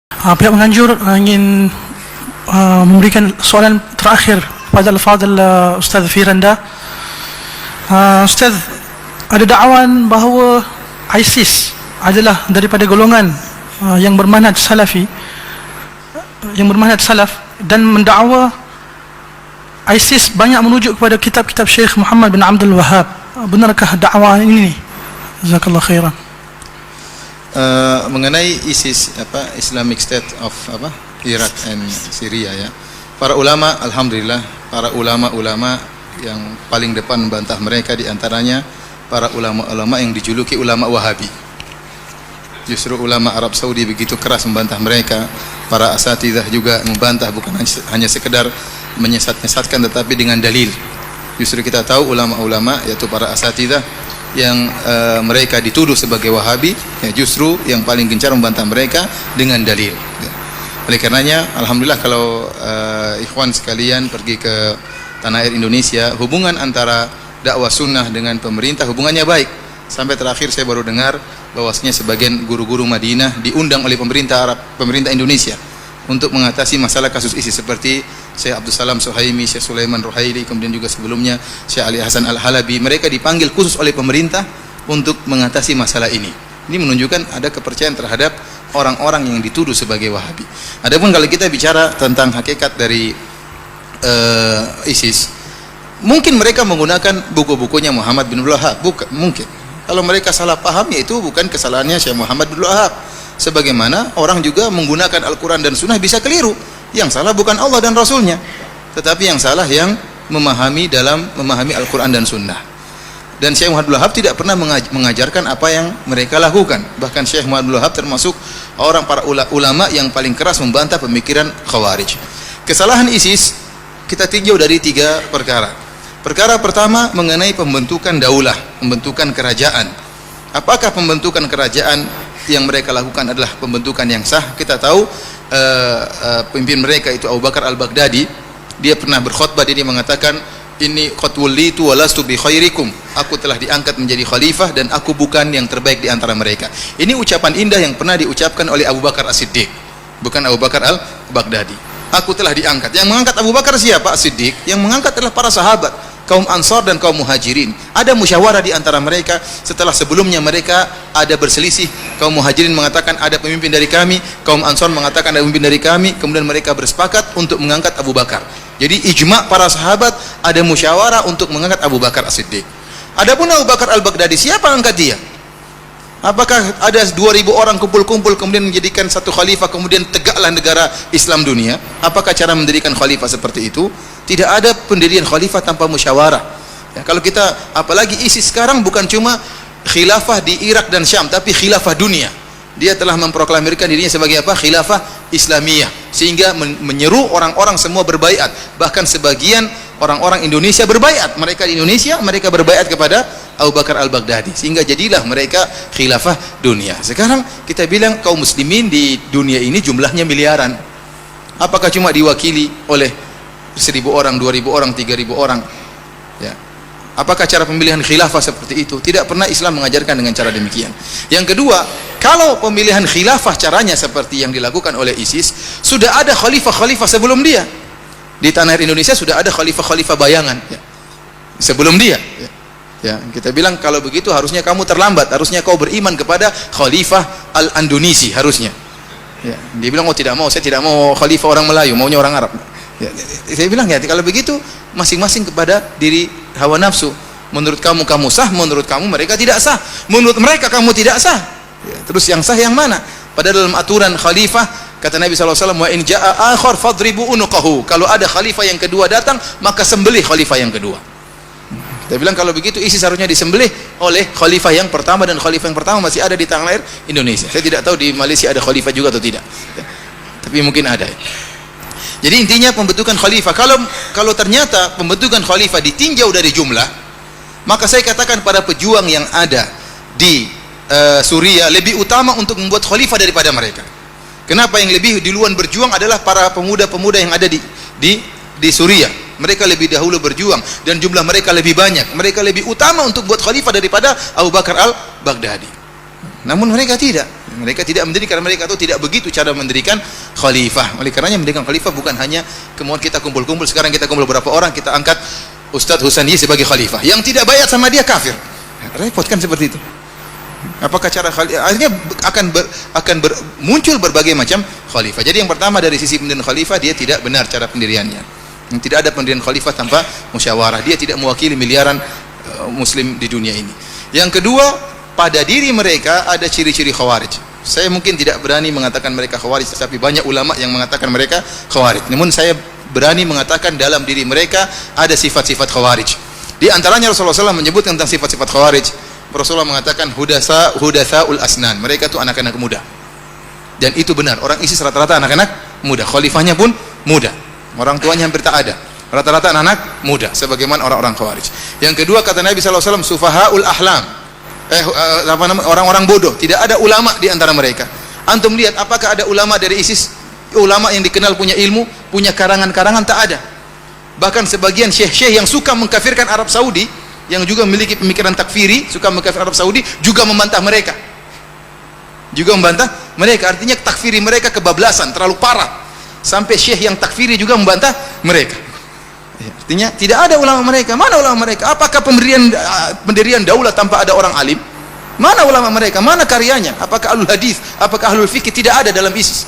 Pihak penganjur ingin memberikan soalan terakhir kepada Al-Fadhil Ustaz Firanda. Ustaz, ada dakwaan bahawa ISIS adalah daripada golongan yang bermanhaj salafi, yang bermanhaj salaf, dan mendakwa ISIS banyak merujuk kepada kitab-kitab Syekh Muhammad bin Abdul Wahhab. Benarkah dakwaan ini? Jazakallah khairan. Mengenai ISIS, Islamic State of Iraq and Syria, ya. Para ulama, alhamdulillah, para ulama-ulama yang paling depan membantah mereka, di antaranya para ulama-ulama yang dijuluki ulama Wahabi. Justru ulama Arab Saudi begitu keras membantah mereka. Para asatidzah juga membantah, bukan hanya sekedar menyesat-nyesatkan, tetapi dengan dalil. Justru kita tahu ulama-ulama, yaitu para asatidzah yang mereka dituduh sebagai Wahabi, ya, justru yang paling gencar membantah mereka dengan dalil. Ya. Oleh karenanya, alhamdulillah kalau ikhwan sekalian pergi ke tanah air Indonesia, hubungan antara dakwah sunnah dengan pemerintah hubungannya baik. Sampai terakhir saya baru dengar bahwasanya sebagian guru-guru Madinah diundang oleh pemerintah Indonesia untuk mengatasi masalah kasus ISIS, seperti Syekh Abdul Salam Suhaimi, Syekh Sulaiman Ruhaili, kemudian juga sebelumnya Syekh Ali Hasan Al-Halabi. Mereka dipanggil khusus oleh pemerintah untuk mengatasi masalah ini. Ini menunjukkan ada kepercayaan terhadap orang-orang yang dituduh sebagai Wahabi. Adapun kalau kita bicara tentang hakikat dari ISIS, mungkin mereka menggunakan buku-bukunya Muhammad bin Abdul Wahhab, mungkin. Kalau mereka salah paham, ya itu bukan kesalahannya Syekh Muhammad bin Abdul Wahhab. Sebagaimana orang juga menggunakan Al-Quran dan Sunnah bisa keliru. Yang salah bukan Allah dan Rasulnya, tetapi yang salah yang memahami Al-Quran dan Sunnah. Dan Syekh Muhammad bin Abdul Wahhab tidak pernah mengajarkan apa yang mereka lakukan. Bahkan Syekh Muhammad bin Abdul Wahhab termasuk para ulama yang paling keras membantah pemikiran Khawarij. Kesalahan ISIS kita tinjau dari 3 perkara. Perkara pertama mengenai pembentukan daulah, pembentukan kerajaan. Apakah pembentukan kerajaan yang mereka lakukan adalah pembentukan yang sah? Kita tahu pemimpin mereka itu Abu Bakar Al-Baghdadi, dia pernah berkhutbah, dia mengatakan, "Inni qad wullitu wa lastu bi khairikum." Aku telah diangkat menjadi khalifah dan aku bukan yang terbaik di antara mereka. Ini ucapan indah yang pernah diucapkan oleh Abu Bakar As-Siddiq, bukan Abu Bakar Al-Baghdadi. Aku telah diangkat. Yang mengangkat Abu Bakar siapa? As-Siddiq. Yang mengangkat adalah para sahabat, kaum Ansar dan kaum Muhajirin. Ada musyawarah di antara mereka setelah sebelumnya mereka ada berselisih. Kaum Muhajirin mengatakan ada pemimpin dari kami, kaum Ansar mengatakan ada pemimpin dari kami, kemudian mereka bersepakat untuk mengangkat Abu Bakar. Jadi ijma' para sahabat, ada musyawarah untuk mengangkat Abu Bakar As-Siddiq. Adapun Abu Bakar Al-Baghdadi, siapa angkat dia? Apakah ada 2000 orang kumpul-kumpul kemudian menjadikan satu khalifah, kemudian tegaklah negara Islam dunia? Apakah cara mendirikan khalifah seperti itu? Tidak ada pendirian khalifah tanpa musyawarah. Ya, kalau kita, apalagi ISIS sekarang bukan cuma khilafah di Irak dan Syam, tapi khilafah dunia. Dia telah memproklamirkan dirinya sebagai apa? Khilafah Islamiyah, sehingga menyeru orang-orang semua berbaiat. Bahkan sebagian orang-orang Indonesia berbaiat. Mereka di Indonesia, mereka berbaiat kepada Abu Bakar Al-Baghdadi, sehingga jadilah mereka khilafah dunia. Sekarang kita bilang kaum muslimin di dunia ini jumlahnya miliaran. Apakah cuma diwakili oleh 1000 orang, 2000 orang, 3000 orang? Ya. Apakah cara pemilihan khilafah seperti itu? Tidak pernah Islam mengajarkan dengan cara demikian. Yang kedua, kalau pemilihan khilafah caranya seperti yang dilakukan oleh ISIS, sudah ada khalifah-khalifah sebelum dia. Di tanah air Indonesia sudah ada khalifah-khalifah bayangan, ya, sebelum dia. Ya, kita bilang kalau begitu harusnya kamu terlambat, harusnya kau beriman kepada Khalifah Al-Andunisi, harusnya. Ya, dia bilang, oh tidak mau, saya tidak mau khalifah orang Melayu, maunya orang Arab. Ya, saya bilang, ya kalau begitu masing-masing kepada diri hawa nafsu. Menurut kamu kamu sah, menurut kamu mereka tidak sah, menurut mereka kamu tidak sah. Ya, terus yang sah yang mana? Padahal dalam aturan khalifah kata Nabi SAW, wa in ja'a akhar fadribu unuqahu. Kalau ada khalifah yang kedua datang, maka sembelih khalifah yang kedua. Kita bilang kalau begitu ISIS harusnya disembelih oleh khalifah yang pertama, dan khalifah yang pertama masih ada di tanah air Indonesia. Saya tidak tahu di Malaysia ada khalifah juga atau tidak, ya, tapi mungkin ada. Jadi intinya pembentukan khalifah, kalau ternyata pembentukan khalifah ditinjau dari jumlah, maka saya katakan pada pejuang yang ada di Suriah lebih utama untuk membuat khalifah daripada mereka. Kenapa? Yang lebih duluan berjuang adalah para pemuda-pemuda yang ada di Suriah. Mereka lebih dahulu berjuang dan jumlah mereka lebih banyak. Mereka lebih utama untuk buat khalifah daripada Abu Bakar Al-Baghdadi. Namun mereka tidak. Mereka tidak mendirikan, mereka itu tidak begitu cara mendirikan khalifah. Oleh karenanya mendirikan khalifah bukan hanya kemudian kita kumpul-kumpul, sekarang kita kumpul berapa orang, kita angkat Ustadz Husani sebagai khalifah. Yang tidak bayat sama dia kafir. Repot kan seperti itu. Apakah cara khalifah? Akhirnya muncul berbagai macam khalifah. Jadi yang pertama dari sisi pendirian khalifah, dia tidak benar cara pendiriannya. Tidak ada pendirian khalifah tanpa musyawarah. Dia tidak mewakili miliaran muslim di dunia ini. Yang kedua, pada diri mereka ada ciri-ciri khawarij. Saya mungkin tidak berani mengatakan mereka khawarij, tapi banyak ulama yang mengatakan mereka khawarij. Namun saya berani mengatakan dalam diri mereka ada sifat-sifat khawarij. Di antaranya Rasulullah SAW menyebut tentang sifat-sifat khawarij. Rasulullah mengatakan hudatsaul asnan. Mereka itu anak-anak muda. Dan itu benar. Orang ISIS rata-rata anak-anak muda. Khalifahnya pun muda. Orang tuanya hampir tak ada. Rata-rata anak-anak muda, sebagaimana orang-orang khawarij. Yang kedua kata Nabi SAW, sufahaul ahlam. Orang-orang bodoh. Tidak ada ulama di antara mereka. Antum lihat apakah ada ulama dari ISIS, ulama yang dikenal punya ilmu, punya karangan-karangan? Tak ada. Bahkan sebagian syekh-syekh yang suka mengkafirkan Arab Saudi, yang juga memiliki pemikiran takfiri, suka mengkafirkan Arab Saudi, juga membantah mereka. Artinya takfiri mereka kebablasan, terlalu parah. Sampai syekh yang takfiri juga membantah mereka. Artinya tidak ada ulama mereka. Mana ulama mereka? Apakah pendirian daulah tanpa ada orang alim? Mana ulama mereka? Mana karyanya? Apakah ahlul hadis? Apakah ahlul fikih? Tidak ada dalam ISIS.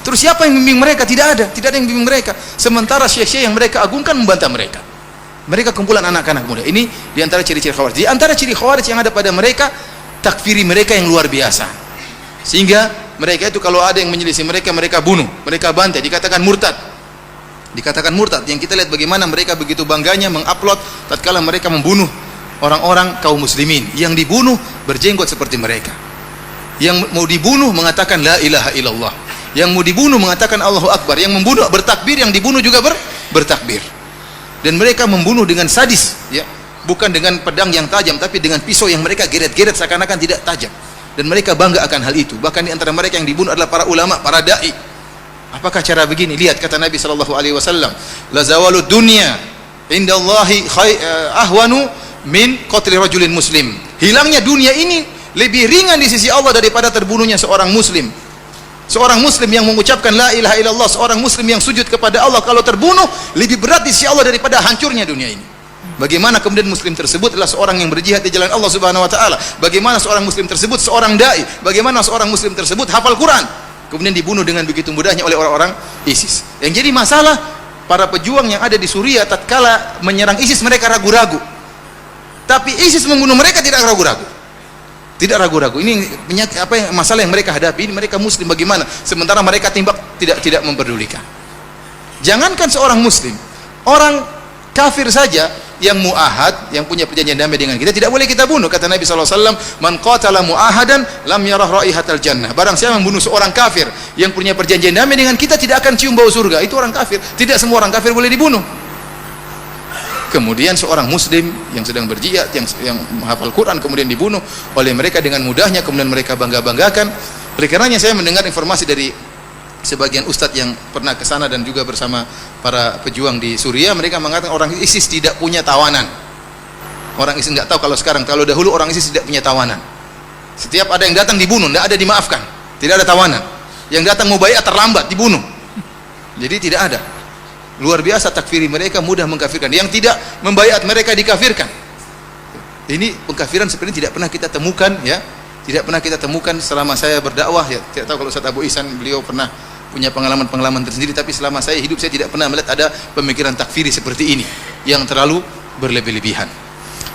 Terus siapa yang membimbing mereka? Tidak ada yang membimbing mereka. Sementara syekh-syekh yang mereka agungkan membantah mereka. Mereka kumpulan anak-anak muda. Ini di antara ciri-ciri khawarij. Di antara ciri khawarij yang ada pada mereka, takfiri mereka yang luar biasa. Sehingga mereka itu kalau ada yang menyelisih mereka, mereka bunuh, mereka bantai, dikatakan murtad. Yang kita lihat bagaimana mereka begitu bangganya mengupload tatkala mereka membunuh orang-orang kaum muslimin. Yang dibunuh berjenggot seperti mereka. Yang mau dibunuh mengatakan la ilaha illallah. Yang mau dibunuh mengatakan Allahu Akbar. Yang membunuh bertakbir, yang dibunuh juga bertakbir. Dan mereka membunuh dengan sadis, ya. Bukan dengan pedang yang tajam, tapi dengan pisau yang mereka geret-geret seakan-akan tidak tajam. Dan mereka bangga akan hal itu. Bahkan di antara mereka yang dibunuh adalah para ulama, para dai. Apakah cara begini? Lihat kata Nabi SAW, la zawalud dunya indallahi ahwanu min qatli rajulin muslim. Hilangnya dunia ini lebih ringan di sisi Allah daripada terbunuhnya seorang muslim. Seorang muslim yang mengucapkan la ilaha illallah, seorang muslim yang sujud kepada Allah, kalau terbunuh lebih berat di sisi Allah daripada hancurnya dunia ini. Bagaimana kemudian muslim tersebut adalah seorang yang berjihad di jalan Allah Subhanahu wa taala? Bagaimana seorang muslim tersebut seorang dai? Bagaimana seorang muslim tersebut hafal Quran? Kemudian dibunuh dengan begitu mudahnya oleh orang-orang ISIS. Yang jadi masalah para pejuang yang ada di Suriah tatkala menyerang ISIS mereka ragu-ragu. Tapi ISIS membunuh mereka tidak ragu-ragu. Tidak ragu-ragu. Ini masalah yang mereka hadapi. Ini mereka muslim bagaimana? Sementara mereka tidak memperdulikan. Jangankan seorang muslim, orang kafir saja yang muahad, yang punya perjanjian damai dengan kita, tidak boleh kita bunuh. Kata Nabi SAW, man qatala muahadan lam yarah raihatal jannah. Barang siapa membunuh seorang kafir yang punya perjanjian damai dengan kita, tidak akan cium bau surga. Itu orang kafir. Tidak semua orang kafir boleh dibunuh. Kemudian seorang muslim yang sedang berjihad, yang menghafal Quran, kemudian dibunuh oleh mereka dengan mudahnya, kemudian mereka bangga-banggakan. Oleh karenanya saya mendengar informasi dari sebagian ustadz yang pernah ke sana dan juga bersama para pejuang di Suriah, mereka mengatakan orang ISIS tidak punya tawanan. Orang ISIS nggak tahu kalau sekarang, kalau dahulu orang ISIS tidak punya tawanan. Setiap ada yang datang dibunuh, tidak ada dimaafkan, tidak ada tawanan. Yang datang mau bayat terlambat dibunuh. Jadi tidak ada. Luar biasa takfiri mereka, mudah mengkafirkan. Yang tidak membayat mereka dikafirkan. Ini pengkafiran seperti tidak pernah kita temukan, ya. Tidak pernah kita temukan selama saya berdakwah, ya. Tidak tahu kalau Ustaz Abu Ihsan, beliau pernah punya pengalaman-pengalaman tersendiri, tapi selama saya hidup saya tidak pernah melihat ada pemikiran takfiri seperti ini yang terlalu berlebih-lebihan.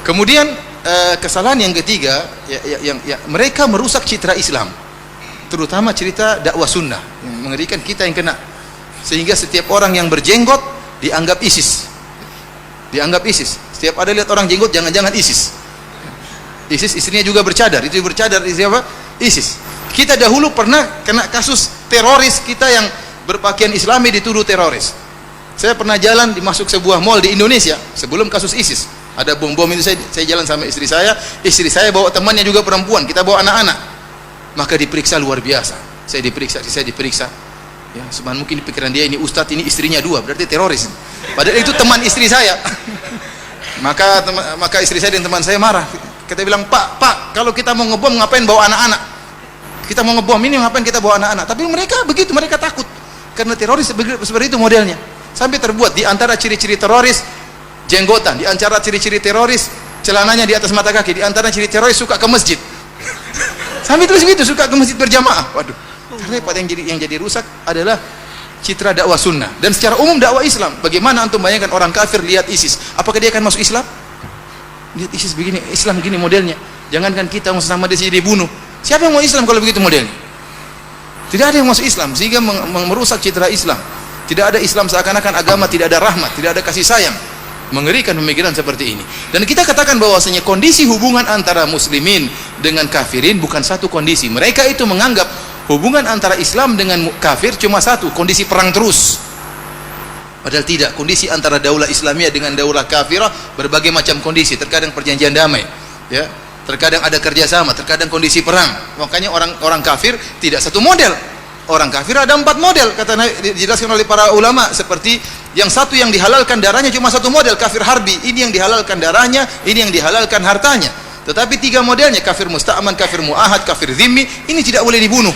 Kemudian kesalahan yang ketiga, mereka merusak citra Islam, terutama cerita dakwah sunnah yang mengerikan, kita yang kena. Sehingga setiap orang yang berjenggot dianggap ISIS. Dianggap ISIS. Setiap ada lihat orang jenggot, jangan-jangan ISIS. ISIS istrinya juga bercadar. Itu bercadar istri apa? ISIS. Kita dahulu pernah kena kasus teroris, kita yang berpakaian Islami dituduh teroris. Saya pernah jalan masuk sebuah mall di Indonesia sebelum kasus ISIS. Ada bom-bom itu, saya jalan sama istri saya bawa temannya juga perempuan, kita bawa anak-anak. Maka diperiksa luar biasa. Saya diperiksa. Ya, sebenarnya mungkin di pikiran dia ini ustadz, ini istrinya dua, berarti teroris. Padahal itu teman istri saya. Maka istri saya dan teman saya marah. Kita bilang, Pak, kalau kita mau ngebom ngapain bawa anak-anak? Kita mau ngebom ini, ngapain kita bawa anak-anak? Tapi mereka begitu, mereka takut. Karena teroris seperti itu modelnya. Sampai terbuat di antara ciri-ciri teroris jenggotan, di antara ciri-ciri teroris celananya di atas mata kaki, di antara ciri teroris suka ke masjid. Sampai terus gitu, suka ke masjid berjamaah. Waduh, repot. Yang jadi rusak adalah citra dakwah sunnah dan secara umum dakwah Islam. Bagaimana antum bayangkan orang kafir lihat ISIS, apakah dia akan masuk Islam? Lihat ISIS begini, Islam begini modelnya. Jangankan kita yang sesama dia dibunuh. Siapa yang mau Islam kalau begitu modelnya? Tidak ada yang masuk Islam, sehingga merusak citra Islam. Tidak ada Islam, seakan-akan agama tidak ada rahmat, tidak ada kasih sayang. Mengerikan pemikiran seperti ini. Dan kita katakan bahwasanya kondisi hubungan antara muslimin dengan kafirin bukan satu kondisi. Mereka itu menganggap hubungan antara Islam dengan kafir cuma satu, kondisi perang terus. Padahal tidak, kondisi antara daulah Islamiyah dengan daulah kafirah berbagai macam kondisi. Terkadang perjanjian damai, ya, terkadang ada kerjasama, terkadang kondisi perang. Makanya orang kafir tidak satu model. Orang kafir ada 4 model, kata dijelaskan oleh para ulama. Seperti yang satu yang dihalalkan darahnya cuma satu model, kafir harbi. Ini yang dihalalkan darahnya, ini yang dihalalkan hartanya. Tetapi 3 modelnya, kafir musta'man, kafir mu'ahad, kafir zimmi, ini tidak boleh dibunuh.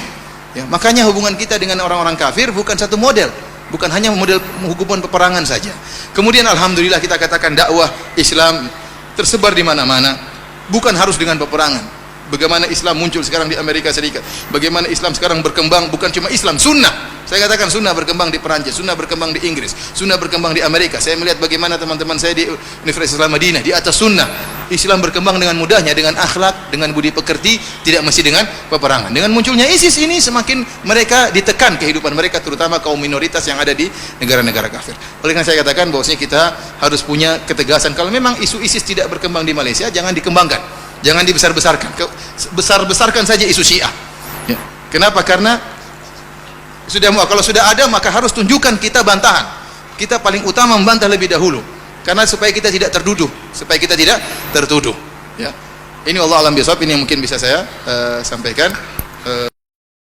Ya, makanya hubungan kita dengan orang-orang kafir bukan satu model, bukan hanya model hubungan peperangan saja. Kemudian alhamdulillah kita katakan dakwah Islam tersebar di mana-mana, bukan harus dengan peperangan. Bagaimana Islam muncul sekarang di Amerika Serikat, bagaimana Islam sekarang berkembang, bukan cuma Islam, sunnah. Saya katakan sunnah berkembang di Perancis, sunnah berkembang di Inggris, sunnah berkembang di Amerika. Saya melihat bagaimana teman-teman saya di Universitas Islam Madinah di atas sunnah. Islam berkembang dengan mudahnya, dengan akhlak, dengan budi pekerti, tidak mesti dengan peperangan. Dengan munculnya ISIS ini semakin mereka ditekan kehidupan mereka, terutama kaum minoritas yang ada di negara-negara kafir. Oleh karena saya katakan bahwasanya kita harus punya ketegasan. Kalau memang isu ISIS tidak berkembang di Malaysia, jangan dikembangkan, jangan dibesar-besarkan. Besar-besarkan saja isu Syiah. Ya. Kenapa? Karena kalau sudah ada maka harus tunjukkan kita bantahan. Kita paling utama membantah lebih dahulu. Karena supaya kita tidak tertuduh, Ya. Ini Allah alam bisawab, ini yang mungkin bisa saya sampaikan.